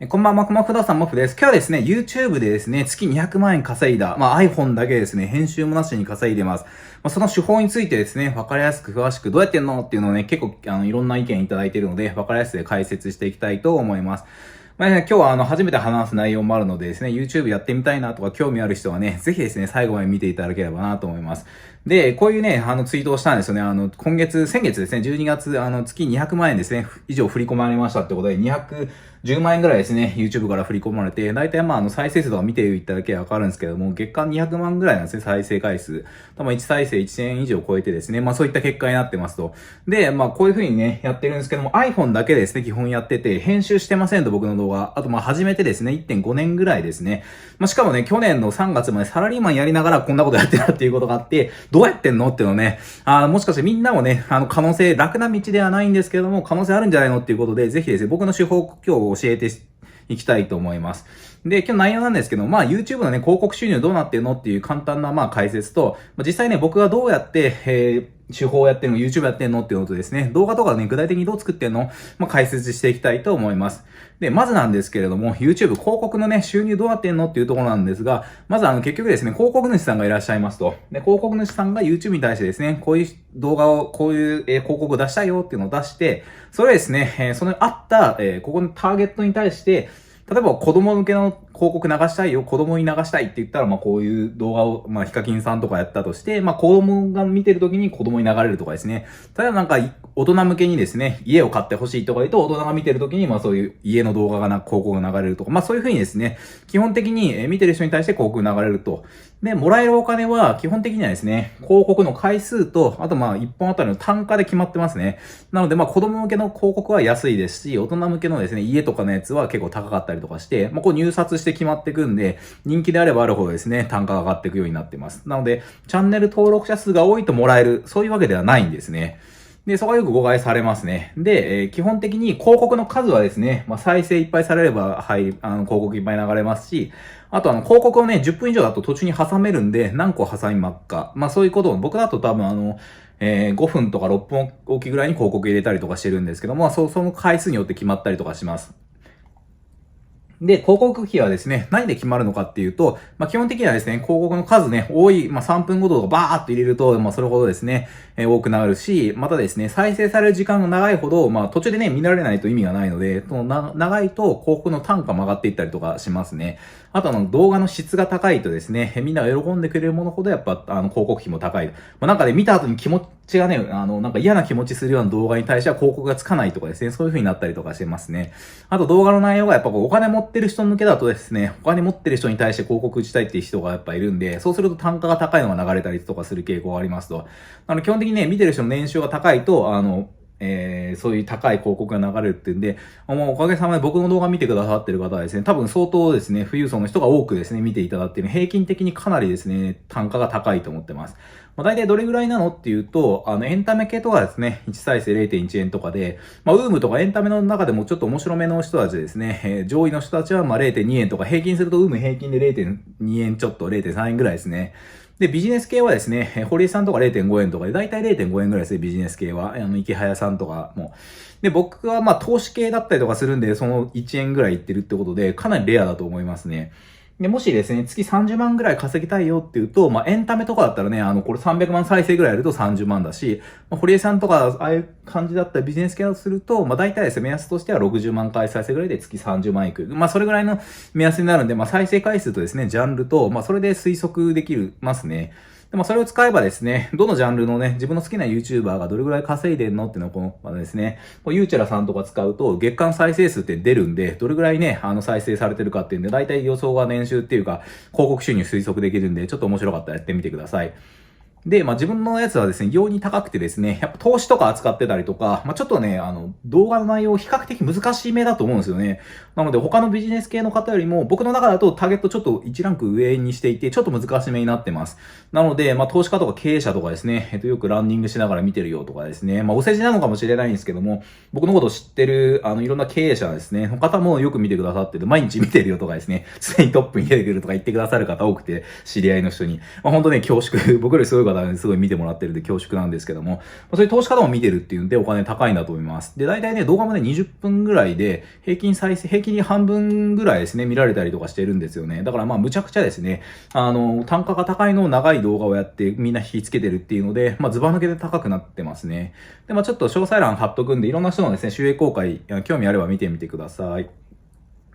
こんばんは、不動産モフです。今日はですね、YouTube でですね、月200万円稼いだ、iPhone だけですね、編集もなしに稼いでます。その手法についてですね、わかりやすく詳しくどうやってんのっていうのをね、結構、いろんな意見いただいているので、わかりやすく解説していきたいと思います。今日は初めて話す内容もあるのでですね、YouTube やってみたいなとか興味ある人はね、ぜひですね、最後まで見ていただければなと思います。で、こういうね、ツイートをしたんですよね。先月ですね、12月、月200万円ですね、以上振り込まれましたってことで、210万円ぐらいですね、YouTube から振り込まれて、だいたい再生数とか見ていただければわかるんですけども、月間200万ぐらいなんですね、再生回数。1再生1円以上超えてですね、そういった結果になってますと。で、こういう風にね、やってるんですけども、iPhone だけでですね、基本やってて、編集してませんと、僕の動画。あと、始めてですね、1.5 年ぐらいですね。しかもね、去年の3月までサラリーマンやりながらこんなことやってたっていうことがあって、どうやってんのっていうのね、もしかしてみんなもね、可能性、楽な道ではないんですけども、可能性あるんじゃないのっていうことで、ぜひですね、僕の手法今日教えていきたいと思います。で、今日内容なんですけど、YouTube のね、広告収入どうなってんのっていう簡単な解説と、実際ね、僕がどうやって、手法やってんの、YouTube やってんのっていうのとですね、動画とかね、具体的にどう作ってんの解説していきたいと思います。で、まずなんですけれども、YouTube 広告のね、収入どうなってんのっていうところなんですが、まず結局ですね、広告主さんがいらっしゃいますと。で、広告主さんが YouTube に対してですね、こういう動画を、こういう、広告を出したいよっていうのを出して、それですね、そのあった、ここのターゲットに対して、例えば子供向けの広告流したいよ、子供に流したいって言ったら、こういう動画を、ヒカキンさんとかやったとして、子供が見てる時に子供に流れるとかですね。例えば大人向けにですね、家を買ってほしいとか言うと、大人が見てる時に、そういう家の動画が広告が流れるとか、そういう風にですね、基本的に見てる人に対して広告が流れると。で、もらえるお金は基本的にはですね、広告の回数と、あと1本あたりの単価で決まってますね。なので子供向けの広告は安いですし、大人向けのですね、家とかのやつは結構高かったりとかして、こう入札して決まってくんで、人気であればあるほどですね、単価が上がっていくようになってます。なので、チャンネル登録者数が多いともらえる、そういうわけではないんですね。で、そこはよく誤解されますね。で、基本的に広告の数はですね、再生いっぱいされれば、はい、広告いっぱい流れますし、あと広告をね、10分以上だと途中に挟めるんで、何個挟みまっか。そういうことを、僕だと多分5分とか6分おきぐらいに広告入れたりとかしてるんですけども、その回数によって決まったりとかします。で、広告費はですね、何で決まるのかっていうと、基本的にはですね、広告の数ね、多い、3分ごととかバーっと入れると、それほどですね、多くなるし、またですね、再生される時間が長いほど、途中でね、見られないと意味がないので、長いと広告の単価も上がっていったりとかしますね。あと動画の質が高いとですね、みんなが喜んでくれるものほどやっぱ、広告費も高い。見た後に気持ちがね、嫌な気持ちするような動画に対しては広告がつかないとかですね、そういう風になったりとかしてますね。あと動画の内容がやっぱお金持ってる人向けだとですね、お金持ってる人に対して広告打ちたいっていう人がやっぱいるんで、そうすると単価が高いのが流れたりとかする傾向がありますと。基本的にね、見てる人の年収が高いと、そういう高い広告が流れるっていうんで、おかげさまで僕の動画見てくださってる方はですね、多分相当ですね、富裕層の人が多くですね、見ていただいている、平均的にかなりですね、単価が高いと思ってます。大体どれぐらいなのっていうと、エンタメ系とかですね、1再生 0.1 円とかで、ウームとかエンタメの中でもちょっと面白めの人たちですね、上位の人たちは0.2 円とか、平均するとウーム平均で 0.2 円ちょっと 0.3 円ぐらいですね。で、ビジネス系はですね、堀江さんとか 0.5 円とかで、だいたい 0.5 円ぐらいですね、ビジネス系は。池早さんとかも。で、僕は投資系だったりとかするんで、その1円ぐらいいってるってことで、かなりレアだと思いますね。で、もしですね、月30万ぐらい稼ぎたいよっていうと、エンタメとかだったらね、これ300万再生ぐらいやると30万だし、堀江さんとか、ああいう感じだったらビジネス系だとすると、大体ですね、目安としては60万回再生ぐらいで月30万いく。それぐらいの目安になるんで、再生回数とですね、ジャンルと、それで推測できますね。でもそれを使えばですね、どのジャンルのね、自分の好きな YouTuber がどれぐらい稼いでんのっていうのをこの、ですね、ユーチェラさんとか使うと月間再生数って出るんで、どれぐらいね、再生されてるかっていうんで、だいたい予想が年収っていうか、広告収入推測できるんで、ちょっと面白かったらやってみてください。で、自分のやつはですね、異様に高くてですね、やっぱ投資とか扱ってたりとか、ちょっとね、動画の内容比較的難しい目だと思うんですよね。なので、他のビジネス系の方よりも、僕の中だとターゲットちょっと1ランク上にしていて、ちょっと難しめになってます。なので、投資家とか経営者とかですね、よくランニングしながら見てるよとかですね、お世辞なのかもしれないんですけども、僕のことを知ってる、いろんな経営者ですね、の方もよく見てくださってて、毎日見てるよとかですね、常にトップに出てくるとか言ってくださる方多くて、知り合いの人に。本当ね、恐縮、僕よりすごい方にすごい見てもらってるんで恐縮なんですけども、そういう投資家も見てるっていうんでお金高いんだと思います。で、大体ね、動画もね、20分ぐらいで、平均に半分ぐらいですね、見られたりとかしてるんですよね。だからまあ、むちゃくちゃですね、単価が高いのを長い動画をやってみんな引きつけてるっていうので、まあ、ズバ抜けで高くなってますね。で、まあ、ちょっと詳細欄貼っとくんで、いろんな人のですね、収益公開、興味あれば見てみてください。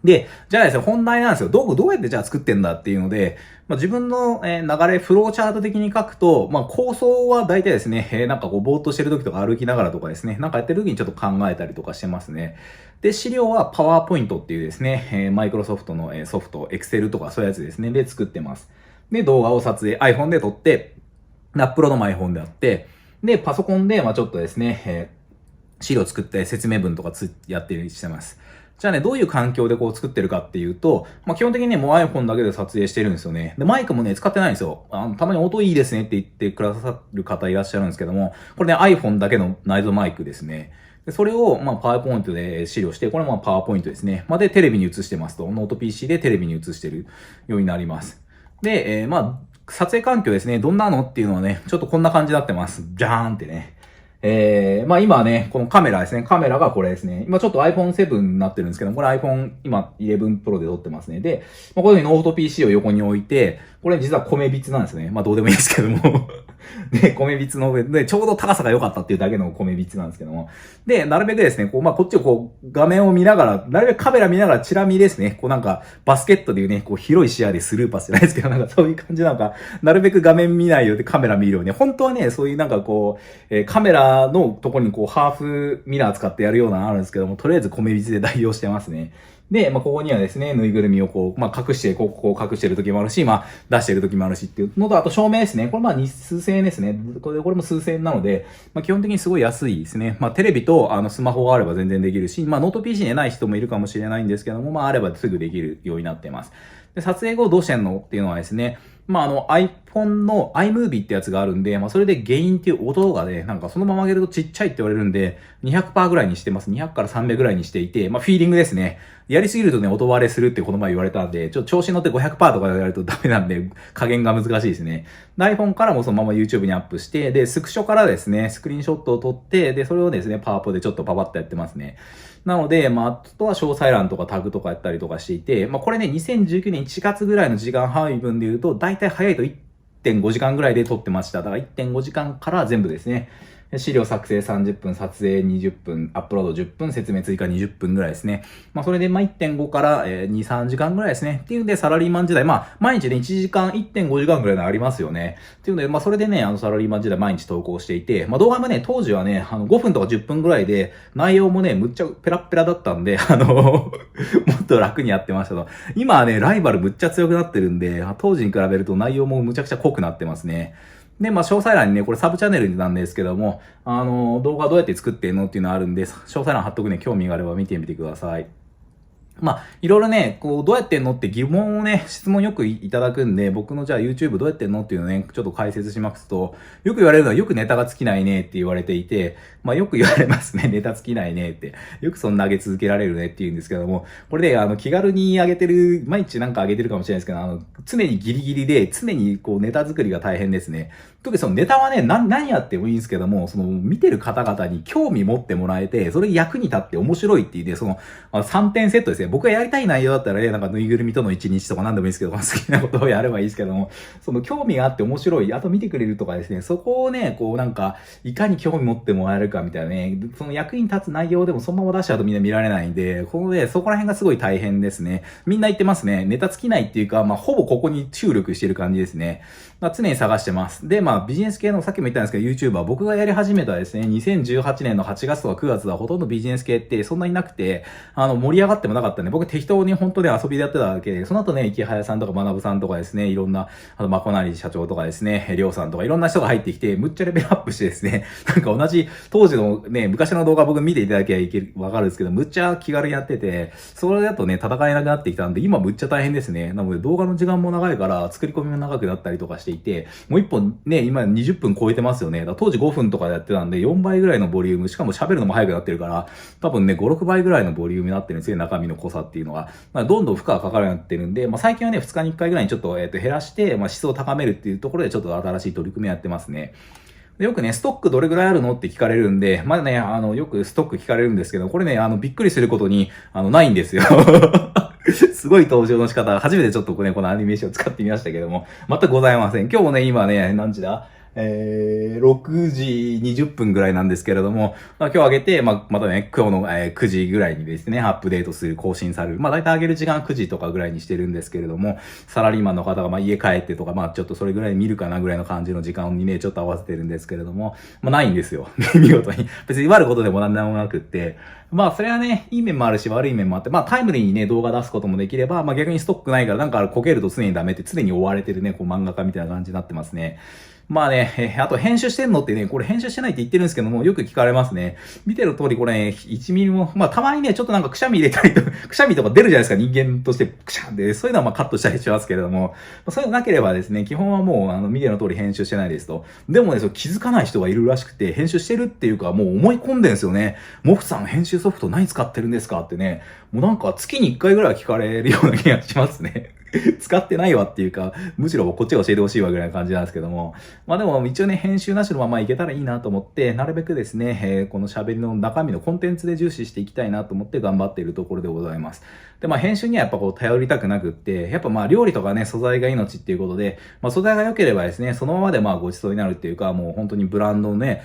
で、じゃあですね、本題なんですよ。どうやってじゃあ作ってんだっていうので、まあ、自分の流れ、フローチャート的に書くと、まあ、構想は大体ですね、なんかこう、ぼーっとしてる時とか歩きながらとかですね、なんかやってる時にちょっと考えたりとかしてますね。で、資料はパワーポイントっていうですね、マイクロソフトのソフト、エクセルとかそういうやつですね、で作ってます。で、動画を撮影、iPhone で撮って、アップロードも iPhone であって、で、パソコンで、まあちょっとですね、資料作って説明文とかやってるりしてます。じゃあね、どういう環境でこう作ってるかっていうと、まあ、基本的にね、もう iPhone だけで撮影してるんですよね。で、マイクもね、使ってないんですよ。たまに音いいですねって言ってくださる方いらっしゃるんですけども、これね、iPhone だけの内蔵マイクですね。で、それを、まあ、パワーポイントで資料して、これもパワーポイントですね。まあ、で、テレビに映してますと。ノート PC でテレビに映してるようになります。で、まあ、撮影環境ですね。どんなのっていうのはね、ちょっとこんな感じになってます。じゃーんってね。まあ今はね、このカメラですね。カメラがこれですね。今ちょっと iPhone7 になってるんですけど、これ iPhone 今11 Pro で撮ってますね。で、まあ、こういうノート PC を横に置いて、これ実は米びつなんですね。まあどうでもいいですけども。で、米びつの上で、ちょうど高さが良かったっていうだけの米びつなんですけども。で、なるべくですね、こう、まあこっちをこう、画面を見ながら、なるべくカメラ見ながらチラ見ですね。こうなんか、バスケットでいうね、こう広い視野でスルーパスじゃないですけど、なんかそういう感じなんか、なるべく画面見ないようでカメラ見るように。本当はね、そういうなんかこう、カメラのところにこう、ハーフミラー使ってやるようなのあるんですけども、とりあえず米びつで代用してますね。で、まあ、ここにはですね、ぬいぐるみをこう、まあ、隠して、こう隠してる時もあるし、まあ、出してる時もあるしっていうのと、あと照明ですね。これまあ、数千円ですね。これも数千円なので、まあ、基本的にすごい安いですね。まあ、テレビと、スマホがあれば全然できるし、まあ、ノート PC にない人もいるかもしれないんですけども、まあ、あればすぐできるようになってます。で、撮影後どうしてんのっていうのはですね、まあ、iPhone の iMovie ってやつがあるんで、まあ、それでゲインっていう音がね、なんかそのまま上げるとちっちゃいって言われるんで、200% ぐらいにしてます。200から300ぐらいにしていて、まあ、フィーリングですね。やりすぎるとね、音割れするってこの前言われたんで、調子に乗って 500% とかでやるとダメなんで、加減が難しいですね。iPhone からもそのまま YouTube にアップして、で、スクショからですね、スクリーンショットを撮って、で、それをですね、パワポでちょっとパパッとやってますね。なので、まあ、あとは詳細欄とかタグとかやったりとかしていて、まあ、これね、2019年1月ぐらいの時間配分で言うと、だいたい早いと1.5時間ぐらいで撮ってました。だから 1.5 時間から全部ですね。資料作成30分、撮影20分、アップロード10分、説明追加20分ぐらいですね。まあそれでまあ 1.5 から2、3時間ぐらいですね。っていうんでサラリーマン時代、まあ毎日ね1時間、1.5 時間ぐらいのありますよね。っていうので、まあそれでね、サラリーマン時代毎日投稿していて、まあ動画もね、当時はね、5分とか10分ぐらいで、内容もね、むっちゃペラッペラだったんで、もっと楽にやってましたと。今はね、ライバルむっちゃ強くなってるんで、当時に比べると内容もむちゃくちゃ濃くなってますね。で、まあ、詳細欄にね、これサブチャンネルなんですけども、動画どうやって作ってんのっていうのあるんで、詳細欄貼っとくね、興味があれば見てみてください。まあ、いろいろね、こう、どうやってんのって疑問をね、質問よくいただくんで、僕のじゃあ YouTube どうやってんのっていうのをね、ちょっと解説しますと、よく言われるのはよくネタが尽きないねって言われていて、まあよく言われますね、ネタ尽きないねって。よくそんな上げ続けられるねって言うんですけども、これで、気軽に上げてる、毎日なんか上げてるかもしれないですけど、常にギリギリで、常にこうネタ作りが大変ですね。特にそのネタはね、何やってもいいんですけども、その見てる方々に興味持ってもらえて、それ役に立って面白いって言って、その3点セットですね。僕がやりたい内容だったらね、なんかぬいぐるみとの1日とか何でもいいですけど、好きなことをやればいいですけども、その興味があって面白い、あと見てくれるとかですね、そこをね、こうなんか、いかに興味持ってもらえるかみたいなね、その役に立つ内容でもそのまま出しちゃうとみんな見られないんで、このね、そこら辺がすごい大変ですね。みんな言ってますね。ネタ尽きないっていうか、まあ、ほぼここに注力してる感じですね。まあ、常に探してます。で、まあ、ビジネス系の、さっきも言ったんですけど、YouTuber、僕がやり始めたですね、2018年の8月とか9月はほとんどビジネス系ってそんなになくて、盛り上がってもなかったんで、僕適当に本当に遊びでやってただけで、その後ね、池早さんとか学さんとかですね、いろんな、まこなり社長とかですね、りょうさんとかいろんな人が入ってきて、むっちゃレベルアップしてですね、なんか同じ当時のね、昔の動画僕見ていただけばいける、わかるんですけど、むっちゃ気軽にやってて、それだとね、戦えなくなってきたんで、今むっちゃ大変ですね。なので動画の時間も長いから、作り込みも長くなったりとかしていて、もう一本ね、今20分超えてますよね。だから当時5分とかでやってたんで、4倍ぐらいのボリューム、しかも喋るのも早くなってるから、多分ね、5、6倍ぐらいのボリュームになってるんですよ、中身の濃さっていうのが、まあ、どんどん負荷がかかるようになってるんで、まあ、最近はね、2日に1回ぐらいにちょっと、減らして、まあ、質を高めるっていうところでちょっと新しい取り組みやってますね。でよくね、ストックどれぐらいあるのって聞かれるんで、まだね、よくストック聞かれるんですけど、これね、びっくりすることに、ないんですよ。すごい登場の仕方、初めてちょっとね、このアニメーションを使ってみましたけども、全くございません。今日もね、今ね、何時だ6時20分ぐらいなんですけれども、まあ、今日上げて、またね、今日の、9時ぐらいにですね、アップデートする、更新される。まあ、大体上げる時間9時とかぐらいにしてるんですけれども、サラリーマンの方が家帰ってとか、ちょっとそれぐらい見るかなぐらいの感じの時間にね、ちょっと合わせてるんですけれども、ないんですよ。見事に。別に悪いことでもなんでもなくって、それはね、いい面もあるし悪い面もあって、タイムリーにね、動画出すこともできれば、逆にストックないから、なんかこけると常にダメって常に追われてるね、こう漫画家みたいな感じになってますね。あと編集してんのってね、これ編集してないって言ってるんですけども、よく聞かれますね。見てる通りこれね、1ミリも、たまにね、ちょっとなんかくしゃみ入れたりと、くしゃみとか出るじゃないですか、人間としてくしゃんで、そういうのはカットしたりしますけれども、そういうのなければですね、基本はもう、見ての通り編集してないですと。でもね、気づかない人がいるらしくて、編集してるっていうか、もう思い込んでるんですよね。モフさん編集ソフト何使ってるんですかってね、もうなんか月に1回ぐらいは聞かれるような気がしますね。使ってないわっていうか、むしろこっちが教えてほしいわぐらいな感じなんですけども。でも一応ね、編集なしのままいけたらいいなと思って、なるべくですね、この喋りの中身のコンテンツで重視していきたいなと思って頑張っているところでございます。で、編集にはやっぱ頼りたくなくって、やっぱ料理とかね、素材が命っていうことで、素材が良ければですね、そのままでごちそうになるっていうか、もう本当にブランドのね、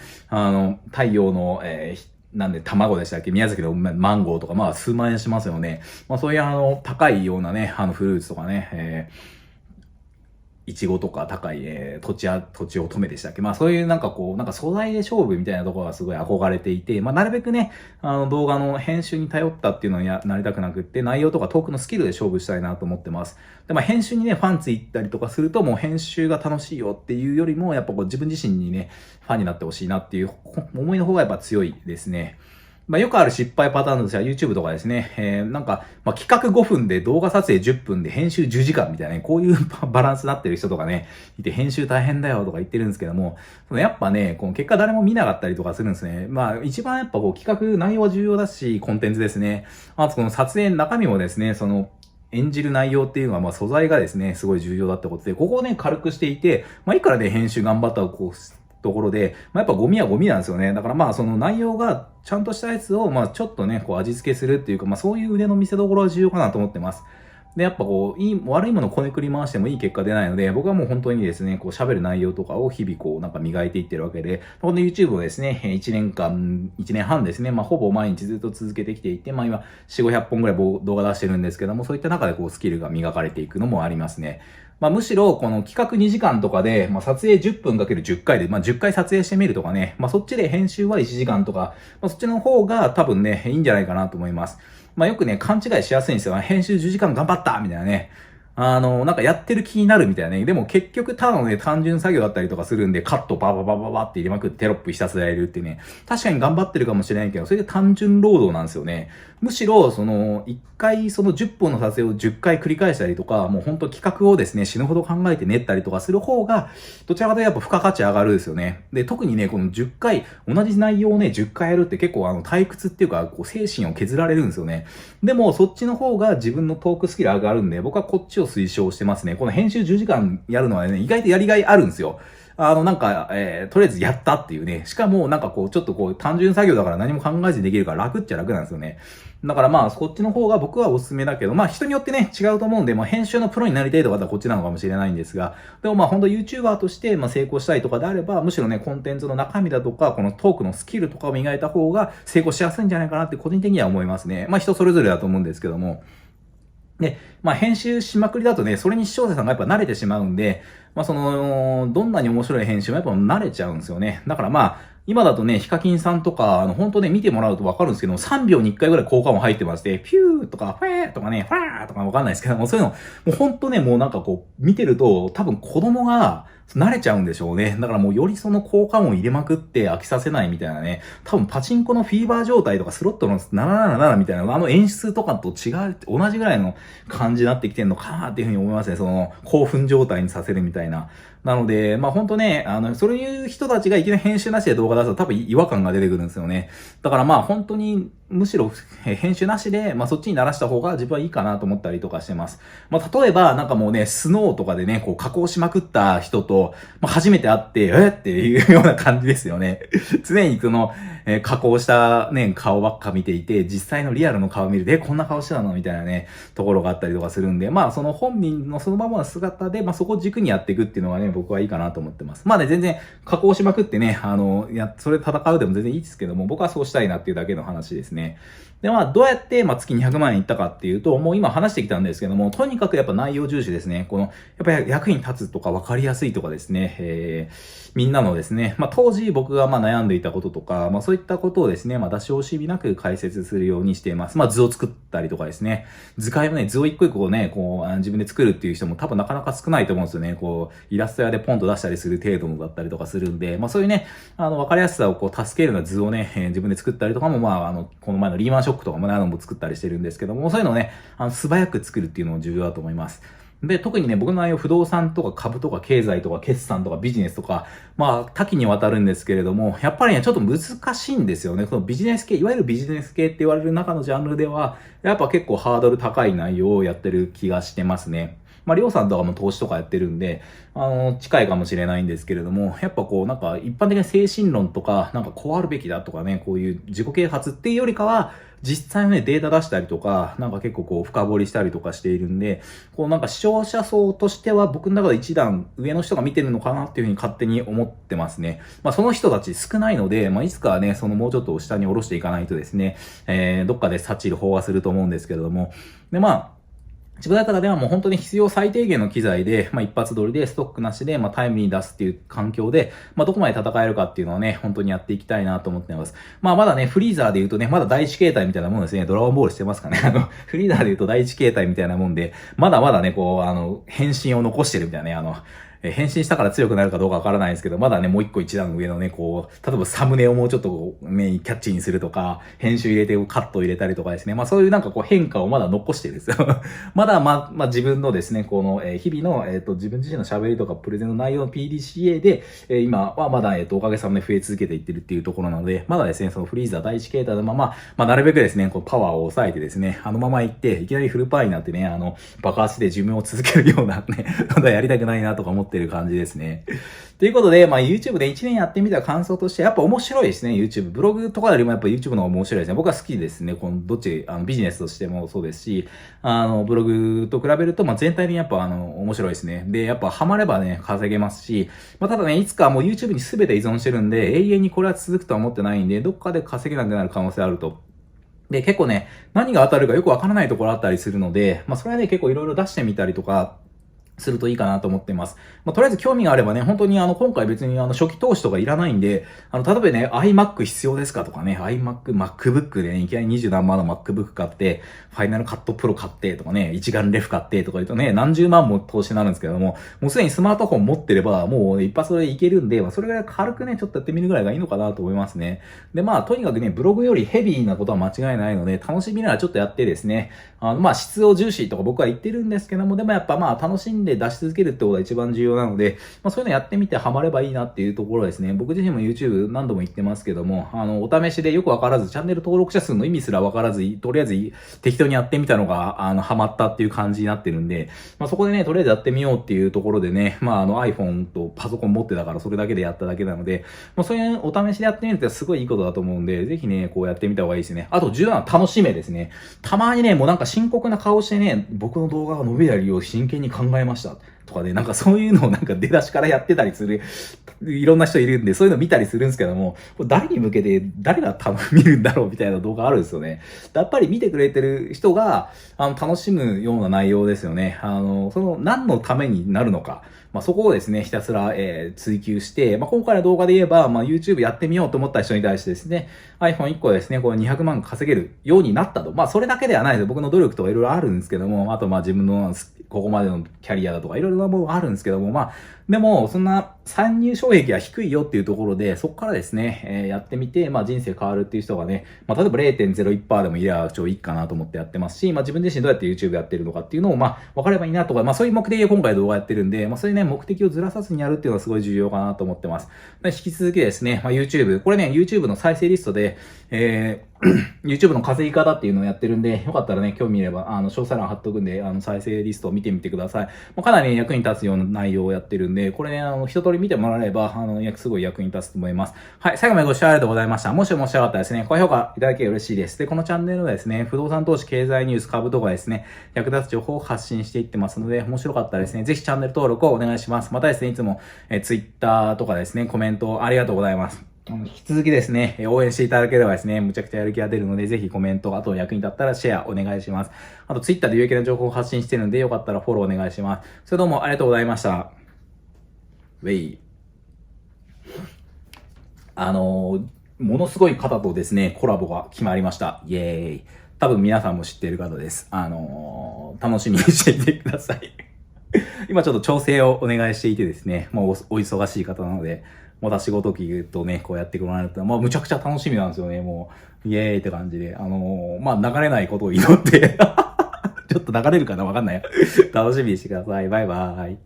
太陽の、なんで卵でしたっけ宮崎のマンゴーとか数万円しますよね。そういう高いようなね、フルーツとかね、いちごとか高い、土地乙女でしたっけそういうなんか素材で勝負みたいなところがすごい憧れていて、なるべくね、動画の編集に頼ったっていうのになりたくなくって、内容とかトークのスキルで勝負したいなと思ってます。で、編集にね、ファンついたりとかすると、もう編集が楽しいよっていうよりも、やっぱ自分自身にね、ファンになってほしいなっていう思いの方がやっぱ強いですね。よくある失敗パターンとしては YouTube とかですね、企画5分で動画撮影10分で編集10時間みたいなね、こういうバランスになってる人とかね、いて編集大変だよとか言ってるんですけども、やっぱね、この結果誰も見なかったりとかするんですね。一番やっぱ企画内容は重要だし、コンテンツですね。この撮影中身もですね、演じる内容っていうのは、素材がですね、すごい重要だってことで、ここをね、軽くしていて、いいからね、編集頑張ったところで、やっぱゴミはゴミなんですよね。だからその内容がちゃんとしたやつを、ちょっとね、味付けするっていうか、そういう腕の見せ所は重要かなと思ってます。で、やっぱ悪いものをこねくり回してもいい結果出ないので、僕はもう本当にですね、喋る内容とかを日々磨いていってるわけで、この YouTube をですね、1年半ですね、ほぼ毎日ずっと続けてきていて、今、4、500本ぐらい動画出してるんですけども、そういった中でスキルが磨かれていくのもありますね。むしろ、この企画2時間とかで、撮影10分かける10回で、10回撮影してみるとかね、そっちで編集は1時間とか、そっちの方が多分ね、いいんじゃないかなと思います。よくね、勘違いしやすいんですよ。編集10時間頑張ったみたいなね。なんかやってる気になるみたいなね。でも結局ただのね、単純作業だったりとかするんで、カットバババババって入れまくってテロップひたすらやれるってね。確かに頑張ってるかもしれないけど、それで単純労働なんですよね。むしろ、1回10本の撮影を10回繰り返したりとか、もう本当企画をですね、死ぬほど考えて練ったりとかする方が、どちらかというとやっぱ付加価値上がるですよね。で、特にね、この10回、同じ内容をね、10回やるって結構退屈っていうか、精神を削られるんですよね。でも、そっちの方が自分のトークスキル上がるんで、僕はこっちを推奨してますね。この編集10時間やるのはね、意外とやりがいあるんですよ。とりあえずやったっていうね。しかも、ちょっと単純作業だから何も考えずにできるから楽っちゃ楽なんですよね。だからこっちの方が僕はおすすめだけど、人によってね、違うと思うんで、編集のプロになりたいとかだったらこっちなのかもしれないんですが、でも本当 YouTuber として成功したいとかであれば、むしろね、コンテンツの中身だとか、このトークのスキルとかを磨いた方が成功しやすいんじゃないかなって個人的には思いますね。人それぞれだと思うんですけども。で、編集しまくりだとね、それに視聴者さんがやっぱ慣れてしまうんで、どんなに面白い編集もやっぱ慣れちゃうんですよね。だから今だとね、ヒカキンさんとか、本当ね、見てもらうとわかるんですけど、3秒に1回ぐらい効果音入ってまして、ピューとか、フェーとかね、ファーとかわかんないですけども、そういうの、もう本当ね、見てると、多分子供が、慣れちゃうんでしょうね。だからよりその効果音入れまくって飽きさせないみたいなね。多分パチンコのフィーバー状態とかスロットの777みたいな、演出とかと違う、同じぐらいの感じになってきてるのかなっていうふうに思いますね。その興奮状態にさせるみたいな。なので、本当ね、そういう人たちがいきなり編集なしで動画出すと多分違和感が出てくるんですよね。だから本当に、むしろ編集なしで、そっちに慣らした方が自分はいいかなと思ったりとかしてます。例えば、なんかもうね、スノーとかでね、こう加工しまくった人と、初めて会って、っていうような感じですよね。常にその、加工したね、顔ばっか見ていて、実際のリアルの顔見るで、こんな顔してたのみたいなね、ところがあったりとかするんで、その本人のそのままの姿で、そこを軸にやっていくっていうのがね、僕はいいかなと思ってます。全然加工しまくってね、それで戦うでも全然いいですけども、僕はそうしたいなっていうだけの話ですね。で、どうやって、月200万円いったかっていうと、もう今話してきたんですけども、とにかくやっぱ内容重視ですね。やっぱり役に立つとか分かりやすいとかですね、みんなのですね、当時僕が悩んでいたこととか、そういったことをですね、出し惜しみなく解説するようにしています。図を作ったりとかですね、図解もね、図を一個一個ね、自分で作るっていう人も多分なかなか少ないと思うんですよね。イラスト屋でポンと出したりする程度だったりとかするんで、そういうね、分かりやすさを助けるような図をね、自分で作ったりとかも、この前のリーマンショックとかもも作ったりしてるんですけども、そういうのをね、素早く作るっていうのも重要だと思います。で、特にね、僕の内容、不動産とか株とか経済とか決算とかビジネスとか、多岐にわたるんですけれども、やっぱりね、ちょっと難しいんですよね。このビジネス系、いわゆるビジネス系って言われる中のジャンルでは、やっぱ結構ハードル高い内容をやってる気がしてますね。りょうさんとかも投資とかやってるんで、近いかもしれないんですけれども、やっぱなんか一般的な精神論とか、なんかこうあるべきだとかね、こういう自己啓発っていうよりかは、実際のね、データ出したりとか、なんか結構深掘りしたりとかしているんで、なんか視聴者層としては僕の中で一段上の人が見てるのかなっていうふうに勝手に思ってますね。その人たち少ないので、いつかはね、もうちょっと下に下ろしていかないとですね、どっかで察知る飽和すると思うんですけれども、で、自分の中ではもう本当に必要最低限の機材で、一発撮りでストックなしで、タイムに出すっていう環境で、どこまで戦えるかっていうのをね、本当にやっていきたいなと思ってます。まだね、フリーザーで言うとね、まだ第一形態みたいなもんですね。ドラゴンボールしてますかね。フリーザーで言うと第一形態みたいなもんで、まだまだね、変身を残してるみたいなね、変身したから強くなるかどうかわからないんですけど、まだね、もう一個一段上のね、例えばサムネをもうちょっとね、キャッチにするとか、編集入れてカット入れたりとかですね。そういうなんか変化をまだ残してるんですよ。まだ自分のですね、日々の、自分自身の喋りとかプレゼンの内容の PDCA で、今はまだ、おかげさまで増え続けていってるっていうところなので、まだですね、そのフリーザー第一形態のまま、なるべくですね、パワーを抑えてですね、あのまま行って、いきなりフルパワーになってね、爆発で寿命を続けるようなね、まだやりたくないなとか思ってる感じですね。ということで、YouTube で1年やってみた感想として、やっぱ面白いですね、YouTube。ブログとかよりもやっぱ YouTube の方が面白いですね。僕は好きですね。どっち、ビジネスとしてもそうですし、ブログと比べると、全体的にやっぱ面白いですね。で、やっぱハマればね、稼げますし、ただね、いつかもう YouTube に全て依存してるんで、永遠にこれは続くとは思ってないんで、どっかで稼げなくなる可能性あると。で、結構ね、何が当たるかよくわからないところあったりするので、それはね、結構いろいろ出してみたりとか、するといいかなと思ってます。とりあえず興味があればね、本当に今回別に初期投資とかいらないんで、例えばね、iMac 必要ですかとかね、MacBook でね、いきなり20何万の MacBook 買って、ファイナルカットプロ買ってとかね、一眼レフ買ってとか言うとね、何十万も投資になるんですけども、もうすでにスマートフォン持ってれば、もう一発でいけるんで、それぐらい軽くね、ちょっとやってみるぐらいがいいのかなと思いますね。で、とにかくね、ブログよりヘビーなことは間違いないので、楽しみながらちょっとやってですね、質を重視とか僕は言ってるんですけども、でもやっぱ楽しんで出し続けるってことが一番重要なので、そういうのやってみてハマればいいなっていうところですね。僕自身も YouTube 何度も言ってますけども、お試しでよくわからず、チャンネル登録者数の意味すらわからず、とりあえず適当にやってみたのが、ハマったっていう感じになってるんで、そこでね、とりあえずやってみようっていうところでね、iPhone とパソコン持ってたからそれだけでやっただけなので、そういうお試しでやってみるってすごいいいことだと思うんで、ぜひね、やってみた方がいいですね。あと重要なのは楽しめですね。たまにね、もうなんか深刻な顔してね、僕の動画が伸びない理由を真剣に考えました。とかで、なんかそういうのをなんか出だしからやってたりする、いろんな人いるんで、そういうの見たりするんですけども、誰に向けて、誰が多分見るんだろうみたいな動画あるんですよね。やっぱり見てくれてる人が、楽しむような内容ですよね。何のためになるのか。そこをですね、ひたすら、追求して、今回の動画で言えば、YouTube やってみようと思った人に対してですね、iPhone1 個ですね、200万稼げるようになったと。それだけではないです。僕の努力とかいろいろあるんですけども、あと自分のここまでのキャリアだとかいろいろなものがあるんですけども、でも、そんな参入障壁は低いよっていうところで、そこからですね、やってみて、人生変わるっていう人がね、例えば 0.01% でもいれば超いいかなと思ってやってますし、自分自身どうやって YouTube やってるのかっていうのを、分かればいいなとか、そういう目的で今回動画やってるんで、そういうね、目的をずらさずにやるっていうのはすごい重要かなと思ってます。引き続きですね、YouTube、これね、YouTube の再生リストで、YouTube の稼ぎ方っていうのをやってるんで、よかったらね、興味いれば、詳細欄貼っとくんで、再生リストを見てみてください。かなり、ね、役に立つような内容をやってるんで、これね、一通り見てもらえれば、すごい役に立つと思います。はい、最後までご視聴ありがとうございました。もし面白かったらですね、高評価いただければ嬉しいです。で、このチャンネルはですね、不動産投資、経済ニュース、株とかですね、役立つ情報を発信していってますので、面白かったらですね、ぜひチャンネル登録をお願いします。またですね、いつも、Twitter とかですね、コメントありがとうございます。引き続きですね、応援していただければですね、むちゃくちゃやる気が出るので、ぜひコメント、あと役に立ったらシェアお願いします。あと、ツイッターで有益な情報を発信してるので、よかったらフォローお願いします。それどうもありがとうございました。ウェイ。ものすごい方とですね、コラボが決まりました。イエーイ。多分皆さんも知っている方です。楽しみにしていてください。今ちょっと調整をお願いしていてですね、もうお忙しい方なので、また仕事着とね、こうやってもらえると、むちゃくちゃ楽しみなんですよね、もう、イエーイって感じで。流れないことを祈って、ちょっと流れるかなわかんない。楽しみにしてください。バイバーイ。